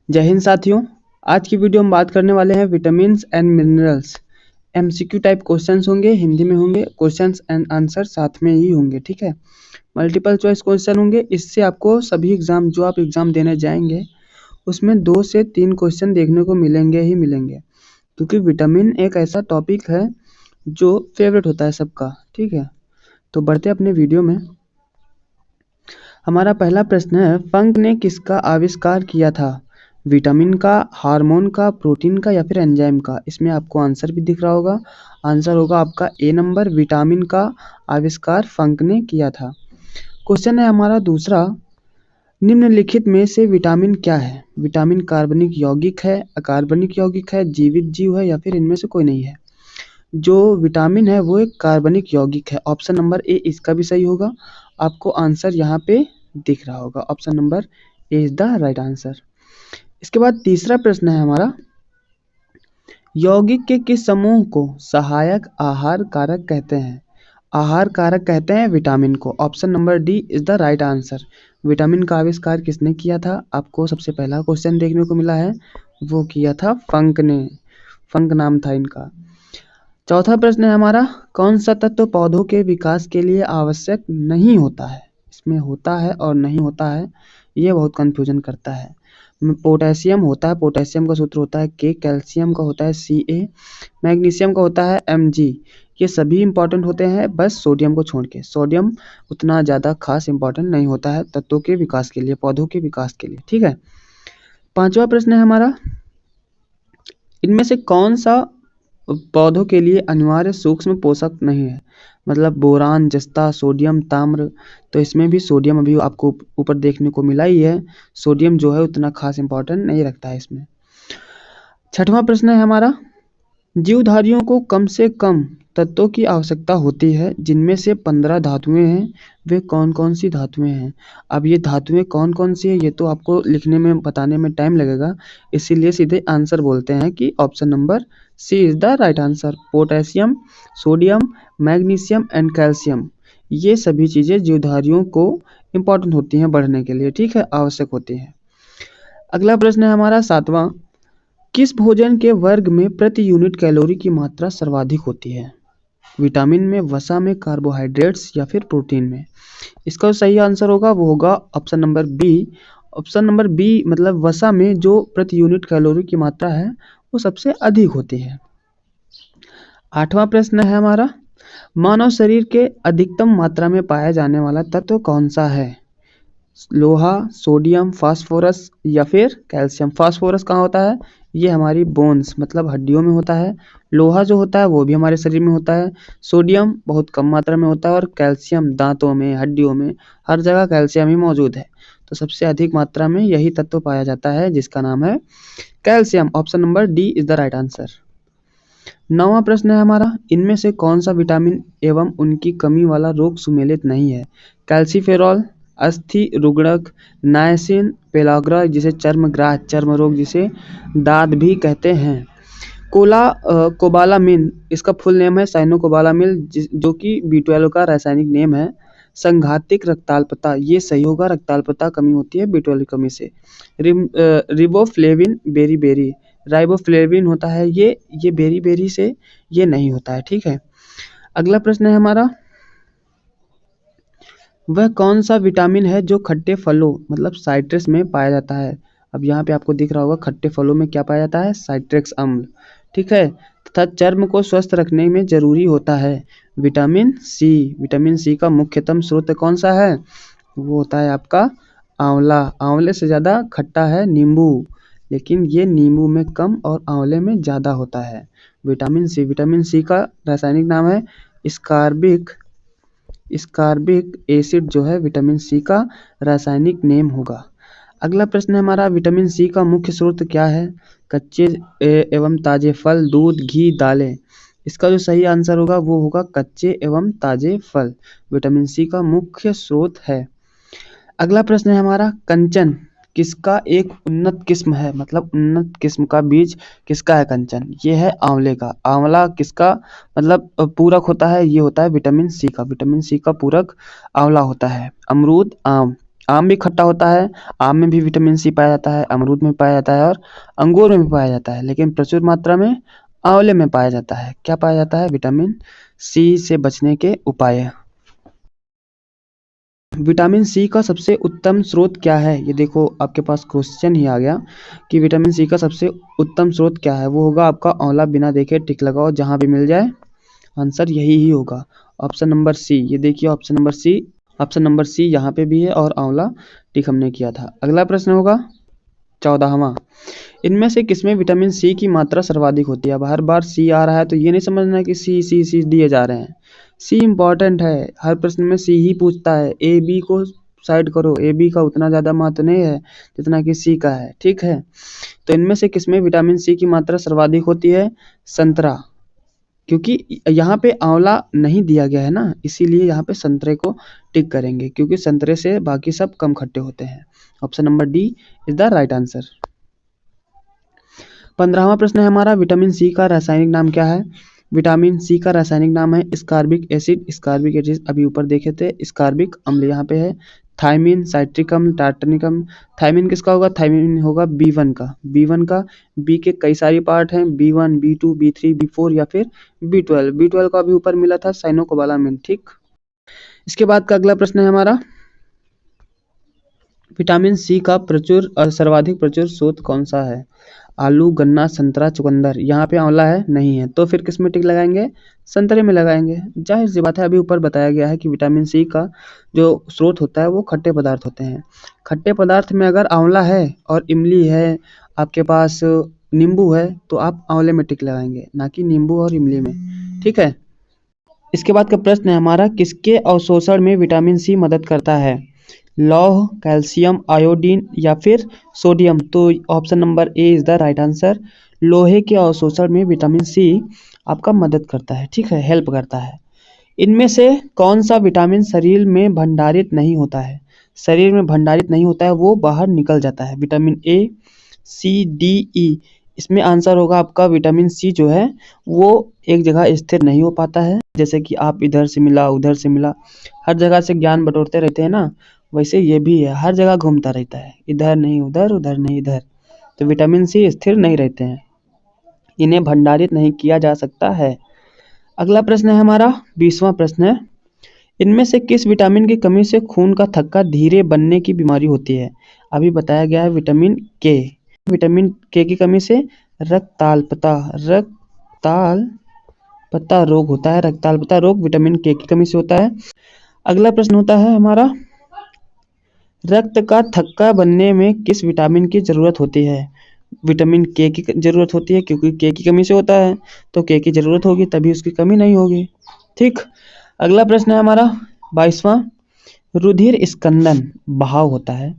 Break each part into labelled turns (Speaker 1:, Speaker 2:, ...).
Speaker 1: जय हिंद साथियों। आज की वीडियो हम बात करने वाले हैं vitamins and minerals. MCQ type questions होंगे, हिंदी में होंगे, क्वेश्चंस एंड आंसर साथ में ही होंगे। ठीक है, मल्टीपल चॉइस क्वेश्चन होंगे। इससे आपको सभी एग्जाम जो आप एग्जाम देने जाएंगे उसमें 2 से 3 क्वेश्चन देखने को मिलेंगे ही मिलेंगे, क्योंकि विटामिन एक ऐसा टॉपिक है जो फेवरेट होता है सबका। ठीक है, तो बढ़ते अपने वीडियो में। हमारा पहला प्रश्न है, फंक ने किसका आविष्कार किया था? विटामिन का, हार्मोन का, प्रोटीन का या फिर एंजाइम का? इसमें आपको आंसर भी दिख रहा होगा। आंसर होगा आपका ए नंबर, विटामिन का आविष्कार फंक ने किया था। क्वेश्चन है हमारा दूसरा, निम्नलिखित में से विटामिन क्या है? विटामिन कार्बनिक यौगिक है, अकार्बनिक यौगिक है, जीवित जीव है या फिर इनमें से कोई नहीं है? जो विटामिन है वो एक कार्बनिक यौगिक है। ऑप्शन नंबर ए इसका भी सही होगा। आपको आंसर यहाँ पे दिख रहा होगा, option number A is the right answer. इसके बाद तीसरा प्रश्न है हमारा, यौगिक के किस समूह को सहायक आहार कारक कहते हैं? आहार कारक कहते हैं विटामिन को। Option number D is the right answer. Vitamin का आविष्कार किसने किया था? आपको सबसे पहला क्वेश्चन देखने को मिला है, वो किया था फंक ने। फंक नाम था इनका। चौथा प्रश्न है हमारा, कौन सा तत्व पौधों के विकास के लिए आवश्यक नहीं होता है? इसमें होता है और नहीं होता है, ये बहुत कंफ्यूजन करता है। पोटेशियम होता है, पोटेशियम का सूत्र होता है के, कैल्शियम का होता है Ca, मैग्नीशियम का होता है Mg। ये सभी इंपॉर्टेंट होते हैं, बस सोडियम को छोड़ के। सोडियम उतना ज़्यादा खास इंपॉर्टेंट नहीं होता है तत्वों के विकास के लिए, पौधों के विकास के लिए। ठीक है, पांचवा प्रश्न है हमारा, इनमें से कौन सा पौधों के लिए अनिवार्य सूक्ष्म पोषक नहीं है? मतलब बोरान, जस्ता, सोडियम, ताम्र। तो इसमें भी सोडियम अभी आपको ऊपर देखने को मिला ही है। सोडियम जो है उतना खास इंपॉर्टेंट नहीं रखता है इसमें। छठवां प्रश्न है हमारा, जीवधारियों को कम से कम तत्वों की आवश्यकता होती है जिनमें से 15 धातुएं हैं, वे कौन कौन सी धातुएं हैं? अब ये धातुएं कौन कौन सी है ये तो आपको लिखने में बताने में टाइम लगेगा, इसीलिए सीधे आंसर बोलते हैं कि option number C is the right answer. Potassium, sodium, magnesium and calcium, ये सभी चीज़ें जीवधारियों को इम्पॉर्टेंट होती हैं बढ़ने के लिए। ठीक है, आवश्यक होती हैं। अगला प्रश्न है हमारा सातवां, किस भोजन के वर्ग में प्रति यूनिट कैलोरी की मात्रा सर्वाधिक होती है? विटामिन में, वसा में, कार्बोहाइड्रेट्स या फिर प्रोटीन में? इसका सही आंसर होगा वो होगा option number B. Option number B मतलब वसा में जो प्रति यूनिट कैलोरी की मात्रा है वो सबसे अधिक होती है। आठवां प्रश्न है हमारा, मानव शरीर के अधिकतम मात्रा में पाया जाने वाला तत्व कौन सा है? लोहा, सोडियम, फास्फोरस या फिर कैल्शियम? फास्फोरस कहाँ होता है? ये हमारी बोन्स मतलब हड्डियों में होता है। लोहा जो होता है वो भी हमारे शरीर में होता है। सोडियम बहुत कम मात्रा में होता है और कैल्शियम दांतों में, हड्डियों में, हर जगह कैल्शियम ही मौजूद है। तो सबसे अधिक मात्रा में यही तत्व पाया जाता है जिसका नाम है calcium. Option number D is the right answer. नौवां प्रश्न है हमारा, इनमें से कौन सा विटामिन एवं उनकी कमी वाला रोग सुमेलित नहीं है? कैल्सीफेरॉल, अस्थि रुग्णक, नायसिन, पेलाग्रा जिसे चर्मग्राह चर्म रोग जिसे दाद भी कहते हैं, कोबालामिन इसका फुल नेम है साइनोकोबालामिन जो कि B12 का रासायनिक नेम है, संघातिक रक्ताल्पता, ये सही होगा, रक्ताल्पता कमी होती है B12 की कमी से। रिबोफ्लेविन बेरी बेरी, राइबोफ्लेविन होता है ये बेरी बेरी से ये नहीं होता है। ठीक है, अगला प्रश्न है हमारा, वह कौन सा विटामिन है जो खट्टे फलों मतलब साइट्रस में पाया जाता है? अब यहाँ पे आपको दिख रहा होगा खट्टे फलों में क्या पाया जाता है? साइट्रिक अम्ल। ठीक है, तथा चर्म को स्वस्थ रखने में जरूरी होता है विटामिन सी। विटामिन सी का मुख्यतम स्रोत कौन सा है? वो होता है आपका आंवला। आंवले से ज़्यादा खट्टा है नींबू, लेकिन ये नींबू में कम और आंवले में ज़्यादा होता है विटामिन सी। विटामिन सी का रासायनिक नाम है स्कारबिक एसिड, जो है विटामिन सी का रासायनिक नेम होगा। अगला प्रश्न है हमारा, विटामिन सी का मुख्य स्रोत क्या है? कच्चे एवं ताजे फल, दूध, घी, दालें। इसका जो सही आंसर होगा वो होगा कच्चे एवं ताजे फल विटामिन सी का मुख्य स्रोत है। अगला प्रश्न है हमारा, कंचन किसका एक उन्नत किस्म है? मतलब उन्नत किस्म का बीज किसका है कंचन? ये है आंवले का। आंवला किसका मतलब पूरक होता है? ये होता है विटामिन सी का। विटामिन सी का पूरक आंवला होता है। अमरूद, आम, आम भी खट्टा होता है, आम में भी विटामिन सी पाया जाता है, अमरूद में पाया जाता है और अंगूर में भी पाया जाता है, लेकिन प्रचुर मात्रा में आंवले में पाया जाता है। क्या पाया जाता है? विटामिन सी से बचने के उपाय। विटामिन सी का सबसे उत्तम स्रोत क्या है? ये देखो आपके पास क्वेश्चन ही आ गया कि विटामिन सी का सबसे उत्तम स्रोत क्या है? वो होगा आपका आंवला। बिना देखे टिक लगाओ, जहाँ भी मिल जाए आंसर यही ही होगा। ऑप्शन नंबर सी, ये देखिए ऑप्शन नंबर सी यहाँ पे भी है और आंवला टिक हमने किया था। अगला प्रश्न होगा 14वां। इनमें से किसमें विटामिन सी की मात्रा सर्वाधिक होती है? अब हर बार सी आ रहा है तो ये नहीं समझना कि सी दिए जा रहे हैं। सी इंपॉर्टेंट है, हर प्रश्न में सी ही पूछता है। ए बी को साइड करो, ए बी का उतना ज़्यादा महत्व नहीं है जितना कि सी का है, ठीक है। तो इनमें से किसमें विटामिन सी की मात्रा सर्वाधिक होती है? संतरा, क्योंकि यहाँ पे आंवला नहीं दिया गया है ना, इसीलिए यहाँ पे संतरे को टिक करेंगे, क्योंकि संतरे से बाकी सब कम खट्टे होते हैं। Option number D is the right answer. 15वां प्रश्न है हमारा, विटामिन सी का रासायनिक नाम क्या है? विटामिन सी का रासायनिक नाम है स्कारबिक एसिड। स्कारबिक एसिड अभी ऊपर देखे थे, स्कारबिक अम्ल यहाँ पे है। थायमिन, साइट्रिक अम्ल, टार्टनिक अम्ल। थायमिन किसका होगा? थायमिन होगा B1 का। B1 का, बी के कई सारे पार्ट हैं, B1, B2, B3, B4 या फिर B12। B12 का भी ऊपर मिला था साइनोकोबालामिन, ठीक। इसके बाद का अगला प्रश्न है हमारा, विटामिन सी का प्रचुर और सर्वाधिक प्रचुर स्रोत कौन सा है? आलू, गन्ना, संतरा, चुकंदर। यहाँ पे आंवला है नहीं है, तो फिर किस में टिक लगाएंगे? संतरे में लगाएंगे। जाहिर सी बात है, अभी ऊपर बताया गया है कि विटामिन सी का जो स्रोत होता है वो खट्टे पदार्थ होते हैं। खट्टे पदार्थ में अगर आंवला है और इमली है, आपके पास नींबू है, तो आप आंवले में टिक लगाएंगे, ना कि नींबू और इमली में, ठीक है। इसके बाद का प्रश्न है हमारा, किसके अवशोषण में विटामिन सी मदद करता है? लौह, कैल्शियम, आयोडीन या फिर सोडियम। तो option number A is the right answer. लोहे के अवशोषण में विटामिन सी आपका मदद करता है, ठीक है, हेल्प करता है। इनमें से कौन सा विटामिन शरीर में भंडारित नहीं होता है? शरीर में भंडारित नहीं होता है, वो बाहर निकल जाता है। विटामिन ए, सी, डी, ई। इसमें आंसर होगा आपका विटामिन सी जो है वो एक जगह स्थिर नहीं हो पाता है। जैसे कि आप इधर से मिला, उधर से मिला, हर जगह से ज्ञान बटोरते रहते हैं ना, वैसे ये भी है, हर जगह घूमता रहता है, इधर नहीं उधर, उधर नहीं इधर। तो विटामिन सी स्थिर नहीं रहते हैं, इन्हें भंडारित नहीं किया जा सकता है। अगला प्रश्न है हमारा 20वां प्रश्न है, इनमें से किस विटामिन की कमी से खून का थक्का धीरे बनने की बीमारी होती है? अभी बताया गया है विटामिन के। विटामिन के की कमी से रक्ताल्पता रोग होता है। रक्ताल्पता रोग विटामिन के की कमी से होता है। अगला प्रश्न होता है हमारा, रक्त का थक्का बनने में किस विटामिन की जरूरत होती है? विटामिन के की जरूरत होती है, क्योंकि के की कमी से होता है, तो के की जरूरत होगी तभी उसकी कमी नहीं होगी, ठीक। अगला प्रश्न है हमारा 22वां, रुधिर स्कंदन बहाव होता है,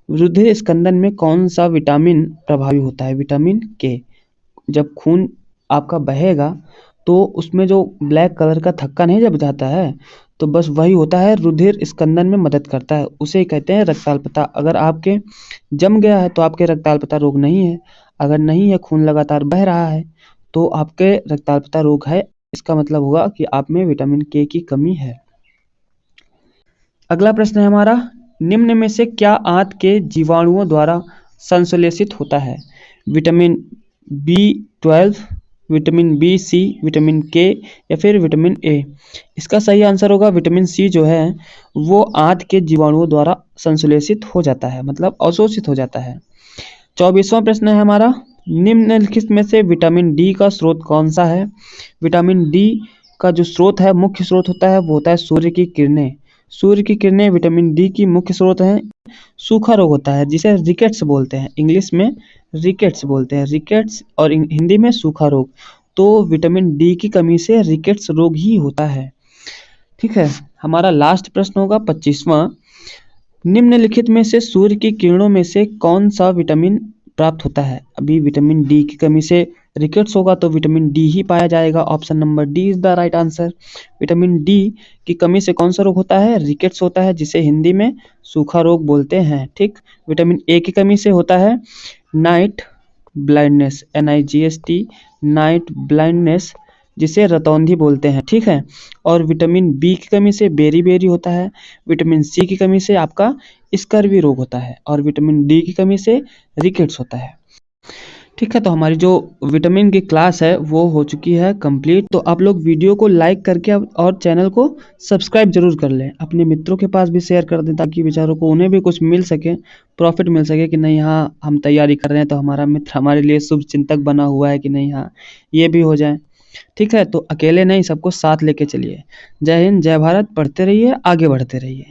Speaker 1: रुधिर स्कंदन में कौन सा विटामिन प्रभावी होता है? विटामिन के। जब खून आपका बहेगा तो उसमें जो ब्लैक कलर का थक्का नहीं जब जाता है, तो बस वही होता है, रुधिर स्कंदन में मदद करता है, उसे कहते हैं रक्ताल्पता। अगर आपके जम गया है तो आपके रक्ताल्पता रोग नहीं है, अगर नहीं है, खून लगातार बह रहा है, तो आपके रक्ताल्पता रोग है। इसका मतलब होगा कि आप में विटामिन के की कमी है। अगला प्रश्न है हमारा, निम्न में से क्या आंत के जीवाणुओं द्वारा संश्लेषित होता है? Vitamin B12, vitamin B C, vitamin K या फिर विटामिन ए। इसका सही आंसर होगा विटामिन सी जो है वो आंत के जीवाणुओं द्वारा संश्लेषित हो जाता है, मतलब अवशोषित हो जाता है। 24वां प्रश्न है हमारा, निम्नलिखित में से विटामिन डी का स्रोत कौन सा है? विटामिन डी का जो स्रोत है, मुख्य स्रोत होता है, वो होता है सूर्य की किरणें। सूर्य की किरणें विटामिन डी की मुख्य स्रोत हैं। सूखा रोग होता है जिसे रिकेट्स बोलते हैं, इंग्लिश में रिकेट्स बोलते हैं, रिकेट्स, और हिंदी में सूखा रोग। तो विटामिन डी की कमी से रिकेट्स रोग ही होता है, ठीक है। हमारा लास्ट प्रश्न होगा 25वां, निम्नलिखित में से सूर्य की किरणों में से कौन सा विटामिन प्राप्त होता है? अभी विटामिन डी की कमी से रिकेट्स होगा तो विटामिन डी ही पाया जाएगा। Option number D is the right answer. Vitamin D की कमी से कौन सा रोग होता है? रिकेट्स होता है, जिसे हिंदी में सूखा रोग बोलते हैं, ठीक। विटामिन ए की कमी से होता है night blindness, NIGST, night blindness, जिसे रतौंधी बोलते हैं, ठीक है। और विटामिन बी की कमी से बेरी-बेरी होता है। विटामिन सी की कमी से आपका स्कर्वी रोग होता है और विटामिन डी की कमी से रिकेट्स होता है। ठीक है, तो हमारी जो विटामिन की क्लास है वो हो चुकी है कंप्लीट। तो आप लोग वीडियो को लाइक करके और चैनल को सब्सक्राइब जरूर कर लें। अपने मित्रों के पास भी शेयर कर दें ताकि बेचारों को उन्हें भी कुछ मिल सके, प्रॉफिट मिल सके कि नहीं हाँ हम तैयारी कर रहे हैं तो हमारा मित्र हमारे लिए शुभ चिंतक बना हुआ है कि नहीं हाँ ये भी हो जाए। ठीक है, तो अकेले नहीं सबको साथ लेके चलिए। जय हिंद, जय भारत, पढ़ते रहिए, आगे बढ़ते रहिए।